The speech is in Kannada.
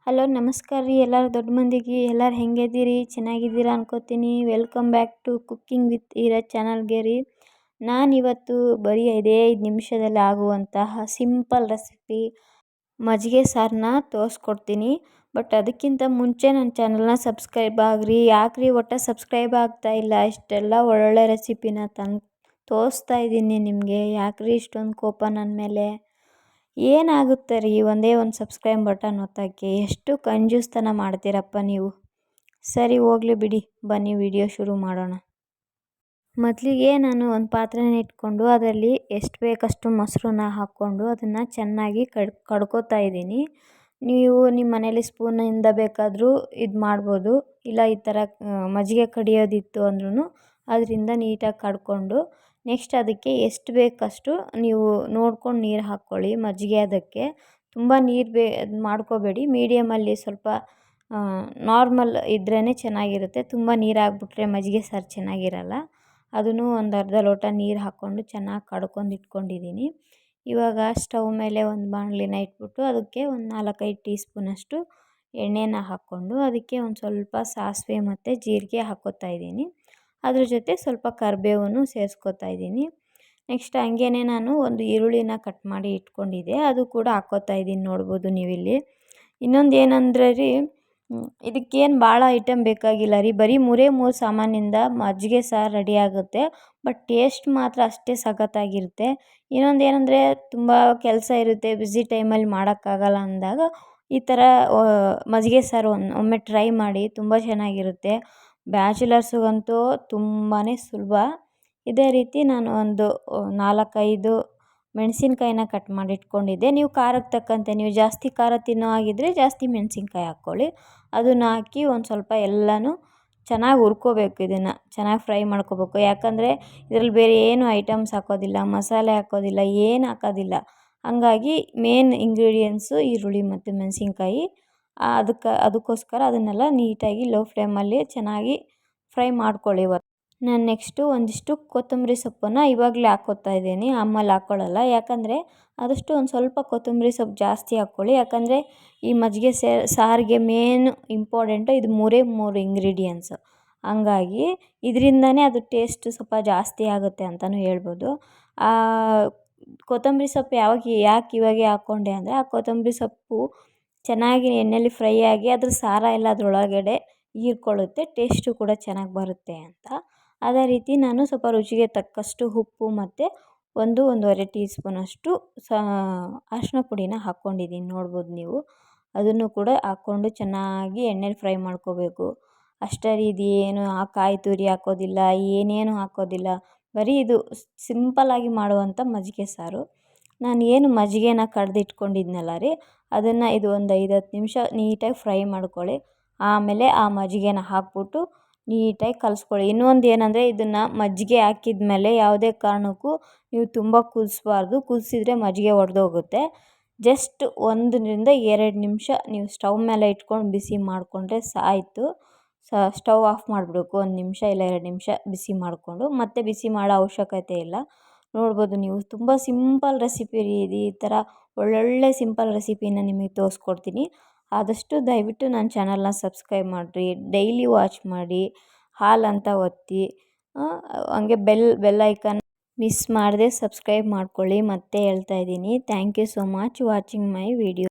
ಹಲೋ ನಮಸ್ಕಾರ ರೀ ಎಲ್ಲರೂ ದೊಡ್ಡ ಮಂದಿಗೆ ಎಲ್ಲರೂ ಹೆಂಗಿದ್ದೀರಿ ಚೆನ್ನಾಗಿದ್ದೀರಾ ಅನ್ಕೋತೀನಿ. Welcome back to cooking with ಈರಜ್ ಚಾನಲ್ಗೆ ರೀ. ನಾನಿವತ್ತು ಬರೀ 5 ನಿಮಿಷದಲ್ಲಿ ಆಗುವಂತಹ ಸಿಂಪಲ್ ರೆಸಿಪಿ ಮಜ್ಜಿಗೆ ಸಾರನ್ನ ತೋರಿಸ್ಕೊಡ್ತೀನಿ. ಬಟ್ ಅದಕ್ಕಿಂತ ಮುಂಚೆ ನನ್ನ ಚಾನಲ್ನ ಸಬ್ಸ್ಕ್ರೈಬ್ ಆಗಿರಿ. ಯಾಕ್ರಿ ಒಟ್ಟು ಸಬ್ಸ್ಕ್ರೈಬ್ ಆಗ್ತಾ ಇಲ್ಲ? ಇಷ್ಟೆಲ್ಲ ಒಳ್ಳೊಳ್ಳೆ ರೆಸಿಪಿನ ತೋರಿಸ್ತಾ ಇದ್ದೀನಿ ನಿಮಗೆ. ಯಾಕ್ರಿ ಇಷ್ಟೊಂದು ಕೋಪ ನನ್ನ ಮೇಲೆ? ಏನಾಗುತ್ತೆ ರೀ ಒಂದೇ ಒಂದು ಸಬ್ಸ್ಕ್ರೈಬ್ ಬಟನ್ ಒತ್ತಕ್ಕೆ? ಎಷ್ಟು ಕಂಜೂಸ್ತನ ಮಾಡ್ತೀರಪ್ಪ ನೀವು. ಸರಿ ಹೋಗಲಿ ಬಿಡಿ, ಬನ್ನಿ ವಿಡಿಯೋ ಶುರು ಮಾಡೋಣ. ಮೊದಲಿಗೆ ನಾನು ಒಂದು ಪಾತ್ರೆನ ಇಟ್ಕೊಂಡು ಅದರಲ್ಲಿ ಎಷ್ಟು ಬೇಕಷ್ಟು ಮೊಸರನ್ನ ಹಾಕ್ಕೊಂಡು ಅದನ್ನು ಚೆನ್ನಾಗಿ ಕಡ್ಕೋತಾ ಇದ್ದೀನಿ. ನೀವು ನಿಮ್ಮ ಮನೇಲಿ ಸ್ಪೂನಿಂದ ಬೇಕಾದರೂ ಇದು ಮಾಡ್ಬೋದು, ಇಲ್ಲ ಈ ಥರ ಮಜ್ಜಿಗೆ ಕಡಿಯೋದಿತ್ತು ಅಂದ್ರೂ ಅದರಿಂದ ನೀಟಾಗಿ ಕಡ್ಕೊಂಡು ನೆಕ್ಸ್ಟ್ ಅದಕ್ಕೆ ಎಷ್ಟು ಬೇಕಷ್ಟು ನೀವು ನೋಡ್ಕೊಂಡು ನೀರು ಹಾಕ್ಕೊಳ್ಳಿ. ಮಜ್ಜಿಗೆ ಅದಕ್ಕೆ ತುಂಬ ನೀರು ಮಾಡ್ಕೋಬೇಡಿ, ಮೀಡಿಯಮಲ್ಲಿ ಸ್ವಲ್ಪ ನಾರ್ಮಲ್ ಇದ್ರೇ ಚೆನ್ನಾಗಿರುತ್ತೆ. ತುಂಬ ನೀರು ಹಾಕ್ಬಿಟ್ರೆ ಮಜ್ಜಿಗೆ ಸಾರು ಚೆನ್ನಾಗಿರಲ್ಲ. ಅದನ್ನು ಒಂದು ಅರ್ಧ ಲೋಟ ನೀರು ಹಾಕ್ಕೊಂಡು ಚೆನ್ನಾಗಿ ಕಡ್ಕೊಂಡು ಇಟ್ಕೊಂಡಿದ್ದೀನಿ. ಇವಾಗ ಸ್ಟವ್ ಮೇಲೆ ಒಂದು ಬಾಣಲಿನ ಇಟ್ಬಿಟ್ಟು ಅದಕ್ಕೆ ಒಂದು 4-5 ಟೀ ಸ್ಪೂನಷ್ಟು ಎಣ್ಣೆನ ಹಾಕ್ಕೊಂಡು ಅದಕ್ಕೆ ಒಂದು ಸ್ವಲ್ಪ ಸಾಸಿವೆ ಮತ್ತು ಜೀರಿಗೆ ಹಾಕ್ಕೋತಾ ಇದ್ದೀನಿ. ಅದ್ರ ಜೊತೆ ಸ್ವಲ್ಪ ಕರಿಬೇವನ್ನು ಸೇರಿಸ್ಕೋತಾ ಇದ್ದೀನಿ. ನೆಕ್ಸ್ಟ್ ಹಂಗೇ ನಾನು ಒಂದು ಈರುಳ್ಳಿನ ಕಟ್ ಮಾಡಿ ಇಟ್ಕೊಂಡಿದ್ದೆ, ಅದು ಕೂಡ ಹಾಕ್ಕೋತಾ ಇದ್ದೀನಿ, ನೋಡ್ಬೋದು ನೀವಿಲ್ಲಿ. ಇನ್ನೊಂದು ಏನಂದರೆ ರೀ, ಇದಕ್ಕೇನು ಭಾಳ ಐಟಮ್ ಬೇಕಾಗಿಲ್ಲ ರೀ, ಬರೀ 3 ಸಾಮಾನಿಂದ ಮಜ್ಜಿಗೆ ಸಾರು ರೆಡಿ ಆಗುತ್ತೆ. ಬಟ್ ಟೇಸ್ಟ್ ಮಾತ್ರ ಅಷ್ಟೇ ಸಖತ್ತಾಗಿರುತ್ತೆ. ಇನ್ನೊಂದು ಏನಂದರೆ ತುಂಬ ಕೆಲಸ ಇರುತ್ತೆ, ಬ್ಯುಸಿ ಟೈಮಲ್ಲಿ ಮಾಡೋಕ್ಕಾಗಲ್ಲ ಅಂದಾಗ ಈ ಥರ ಮಜ್ಜಿಗೆ ಸಾರು ಒಮ್ಮೆ ಟ್ರೈ ಮಾಡಿ, ತುಂಬ ಚೆನ್ನಾಗಿರುತ್ತೆ. ಬ್ಯಾಚುಲರ್ಸ್ಗಂತೂ ತುಂಬಾ ಸುಲಭ. ಇದೇ ರೀತಿ ನಾನು ಒಂದು 4-5 ಮೆಣಸಿನ್ಕಾಯಿನ ಕಟ್ ಮಾಡಿ ಇಟ್ಕೊಂಡಿದ್ದೆ. ನೀವು ಖಾರಕ್ಕೆ ತಕ್ಕಂತೆ, ನೀವು ಜಾಸ್ತಿ ಖಾರ ತಿನ್ನೋ ಆಗಿದ್ದರೆ ಜಾಸ್ತಿ ಮೆಣಸಿನ್ಕಾಯಿ ಹಾಕ್ಕೊಳ್ಳಿ. ಅದನ್ನು ಹಾಕಿ ಒಂದು ಸ್ವಲ್ಪ ಎಲ್ಲನೂ ಚೆನ್ನಾಗಿ ಹುರ್ಕೋಬೇಕು. ಇದನ್ನು ಚೆನ್ನಾಗಿ ಫ್ರೈ ಮಾಡ್ಕೋಬೇಕು. ಯಾಕಂದರೆ ಇದರಲ್ಲಿ ಬೇರೆ ಏನು ಐಟಮ್ಸ್ ಹಾಕೋದಿಲ್ಲ, ಮಸಾಲೆ ಹಾಕೋದಿಲ್ಲ, ಏನು ಹಾಕೋದಿಲ್ಲ. ಹಂಗಾಗಿ ಮೇನ್ ಇಂಗ್ರೀಡಿಯೆಂಟ್ಸು ಈರುಳ್ಳಿ ಮತ್ತು ಮೆಣಸಿನ್ಕಾಯಿ. ಅದಕ್ಕೋಸ್ಕರ ಅದನ್ನೆಲ್ಲ ನೀಟಾಗಿ ಲೋ ಫ್ಲೇಮಲ್ಲಿ ಚೆನ್ನಾಗಿ ಫ್ರೈ ಮಾಡ್ಕೊಳ್ಳಿ. ನಾನು ನೆಕ್ಸ್ಟು ಒಂದಿಷ್ಟು ಕೊತ್ತಂಬರಿ ಸೊಪ್ಪನ್ನು ಇವಾಗಲೇ ಹಾಕ್ಕೋತಾ ಇದ್ದೀನಿ, ಆಮೇಲೆ ಹಾಕ್ಕೊಳ್ಳಲ್ಲ. ಯಾಕಂದರೆ ಆದಷ್ಟು ಒಂದು ಸ್ವಲ್ಪ ಕೊತ್ತಂಬರಿ ಸೊಪ್ಪು ಜಾಸ್ತಿ ಹಾಕ್ಕೊಳ್ಳಿ. ಯಾಕಂದರೆ ಈ ಮಜ್ಜಿಗೆ ಸಾರಿಗೆ ಮೇನ್ ಇಂಪಾರ್ಟೆಂಟು ಇದು 3 ಇಂಗ್ರೀಡಿಯೆಂಟ್ಸು. ಹಂಗಾಗಿ ಇದರಿಂದನೇ ಅದು ಟೇಸ್ಟ್ ಸ್ವಲ್ಪ ಜಾಸ್ತಿ ಆಗುತ್ತೆ ಅಂತಲೂ ಹೇಳ್ಬೋದು. ಕೊತ್ತಂಬರಿ ಸೊಪ್ಪು ಯಾಕೆ ಇವಾಗೆ ಹಾಕ್ಕೊಂಡೆ ಅಂದರೆ, ಆ ಕೊತ್ತಂಬರಿ ಸೊಪ್ಪು ಚೆನ್ನಾಗಿ ಎಣ್ಣೆಯಲ್ಲಿ ಫ್ರೈ ಆಗಿ ಅದ್ರ ಸಾರ ಎಲ್ಲ ಅದರೊಳಗಡೆ ಹೀರ್ಕೊಳ್ಳುತ್ತೆ, ಟೇಸ್ಟು ಕೂಡ ಚೆನ್ನಾಗಿ ಬರುತ್ತೆ ಅಂತ. ಅದೇ ರೀತಿ ನಾನು ಸ್ವಲ್ಪ ರುಚಿಗೆ ತಕ್ಕಷ್ಟು ಉಪ್ಪು ಮತ್ತು 1-1.5 ಟೀ ಸ್ಪೂನಷ್ಟು ಅರಿಶಿನ ಪುಡಿನ ಹಾಕ್ಕೊಂಡಿದ್ದೀನಿ, ನೋಡ್ಬೋದು ನೀವು. ಅದನ್ನು ಕೂಡ ಹಾಕ್ಕೊಂಡು ಚೆನ್ನಾಗಿ ಎಣ್ಣೆಲಿ ಫ್ರೈ ಮಾಡ್ಕೋಬೇಕು. ಅಷ್ಟೇ ರೀತಿ ಏನು ಕಾಯಿ ತುರಿ ಹಾಕೋದಿಲ್ಲ, ಏನೇನು ಹಾಕೋದಿಲ್ಲ. ಬರೀ ಇದು ಸಿಂಪಲ್ಲಾಗಿ ಮಾಡುವಂಥ ಮಜ್ಜಿಗೆ ಸಾರು. ನಾನು ಏನು ಮಜ್ಜಿಗೆನ ಕಡ್ದಿಟ್ಕೊಂಡಿದ್ನಲ್ಲ ರೀ, ಅದನ್ನು ಇದು ಒಂದು 5-10 ನಿಮಿಷ ನೀಟಾಗಿ ಫ್ರೈ ಮಾಡ್ಕೊಳ್ಳಿ. ಆಮೇಲೆ ಆ ಮಜ್ಜಿಗೆನ ಹಾಕ್ಬಿಟ್ಟು ನೀಟಾಗಿ ಕಲಿಸ್ಕೊಳ್ಳಿ. ಇನ್ನೊಂದು ಏನಂದರೆ, ಇದನ್ನು ಮಜ್ಜಿಗೆ ಹಾಕಿದ ಮೇಲೆ ಯಾವುದೇ ಕಾರಣಕ್ಕೂ ನೀವು ತುಂಬ ಕುದಿಸ್ಬಾರ್ದು. ಕುದಿಸಿದ್ರೆ ಮಜ್ಜಿಗೆ ಒಡೆದೋಗುತ್ತೆ. ಜಸ್ಟ್ 1-2 ನಿಮಿಷ ನೀವು ಸ್ಟವ್ ಮೇಲೆ ಇಟ್ಕೊಂಡು ಬಿಸಿ ಮಾಡಿಕೊಂಡ್ರೆ ಸಾಯಿತು. Stove off ಮಾಡಿಬಿಡ್ಬೇಕು. 1 ನಿಮಿಷ ಇಲ್ಲ 2 ನಿಮಿಷ ಬಿಸಿ ಮಾಡಿಕೊಂಡು ಮತ್ತೆ ಬಿಸಿ ಮಾಡೋ ಅವಶ್ಯಕತೆ ಇಲ್ಲ. ನೋಡ್ಬೋದು ನೀವು, ತುಂಬ ಸಿಂಪಲ್ ರೆಸಿಪಿ ರೀ ಇದು. ಈ ಥರ ಒಳ್ಳೊಳ್ಳೆ ಸಿಂಪಲ್ ರೆಸಿಪಿನ ನಿಮಗೆ ತೋರಿಸ್ಕೊಡ್ತೀನಿ. ಆದಷ್ಟು ದಯವಿಟ್ಟು ನನ್ನ ಚಾನಲ್ನ ಸಬ್ಸ್ಕ್ರೈಬ್ ಮಾಡಿರಿ, ಡೈಲಿ ವಾಚ್ ಮಾಡಿ, ಹಾಲ್ ಅಂತ ಒತ್ತಿ, ಹಂಗೆ ಬೆಲ್ ಐಕನ್ ಮಿಸ್ ಮಾಡದೆ ಸಬ್ಸ್ಕ್ರೈಬ್ ಮಾಡ್ಕೊಳ್ಳಿ. ಮತ್ತೆ ಹೇಳ್ತಾ ಇದ್ದೀನಿ, thank you so much watching my video.